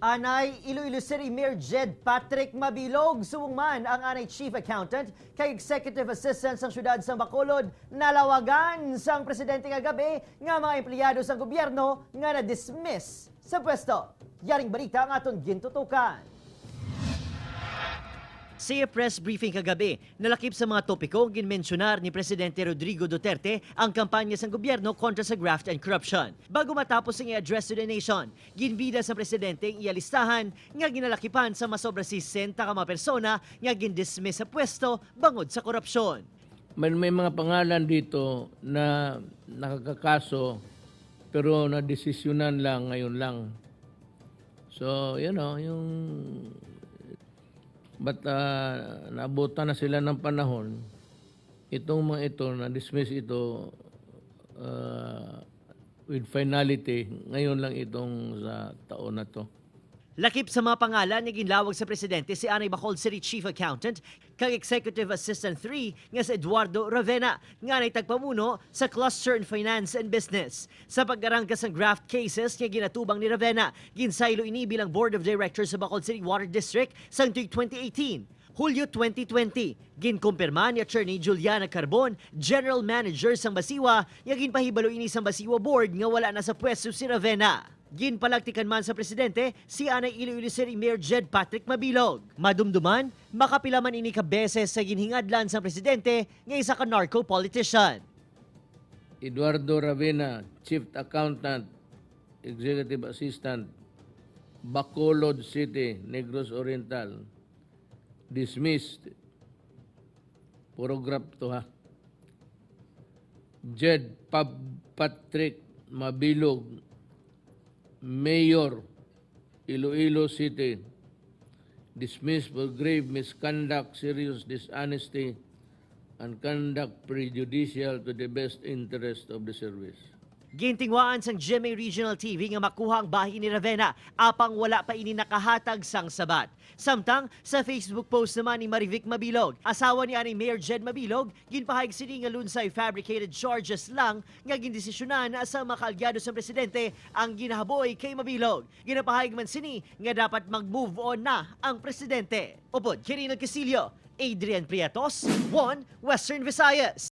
Anay, Iloilo City Mayor Jed Patrick Mabilog, suwungman ang Anay Chief Accountant kay Executive Assistant sa siyudad sa Bacolod, nalawagan sang presidente nga gabi nga mga empleyado sa gobyerno nga na-dismiss sa pwesto. Yaring balita ang aton gintutukan. Sa press briefing kagabi, nalakip sa mga topiko ginmensyunar ni Presidente Duterte ang kampanya sa gobyerno kontra sa graft and corruption. Bago matapos ang i-address to the nation, ginbida sa presidente ang ialistahan nga ginalakipan sa masobra 60 ka mga persona nga gindismiss sa pwesto bangod sa korupsyon. May mga pangalan dito na nakakakaso pero na-desisyonan lang ngayon lang. So, yung naabutan na sila ng panahon, itong mga ito, na-dismiss ito with finality, ngayon lang itong sa taon na to. Lakip sa mga pangalan ni ginlawag sa presidente si Anay Bacolod City Chief Accountant kag Executive Assistant 3 nga si Eduardo Ravena nga nay tagpamuno sa Cluster in Finance and Business. Sa paggarangkas ng graft cases nga ginatubang ni Ravena, ginsaylo ini bilang Board of Directors sa Bacolod City Water District sang tuig 2018. Hulyo 2020, ginkumpirma ni Attorney Juliana Carbon, General Manager sang Basiwa, nga ginpahibalo ini sang Basiwa Board nga wala na sa pwesto si Ravena. Ginpalagtikan man sa presidente si Anay Iloilo City Mayor Jed Patrick Mabilog. Madumduman, makapila man ini ka beses sa ginhingadlan sa presidente nga isa ka narco politician. Eduardo Ravena, Chief Accountant, Executive Assistant, Bacolod City, Negros Oriental, dismissed. Puro graph to ha. Jed Patrick Mabilog, Mayor, Iloilo City, dismissed for grave misconduct, serious dishonesty, and conduct prejudicial to the best interest of the service. Gintingwaan sang GMA Regional TV nga makuha ang bahin ni Ravena apang wala pa ini nakahatag sang sabat. Samtang sa Facebook post naman ni Marivic Mabilog, asawa ni Anay Mayor Jed Mabilog, ginpahayag sini nga lunsay fabricated charges lang nga gindesisyonan sa mga kaalyado sa presidente ang ginahaboy kay Mabilog. Ginapahayag man sini nga dapat mag-move on na ang presidente. Upod, Kirino Casillo, Adrian Prietos, 1 Western Visayas.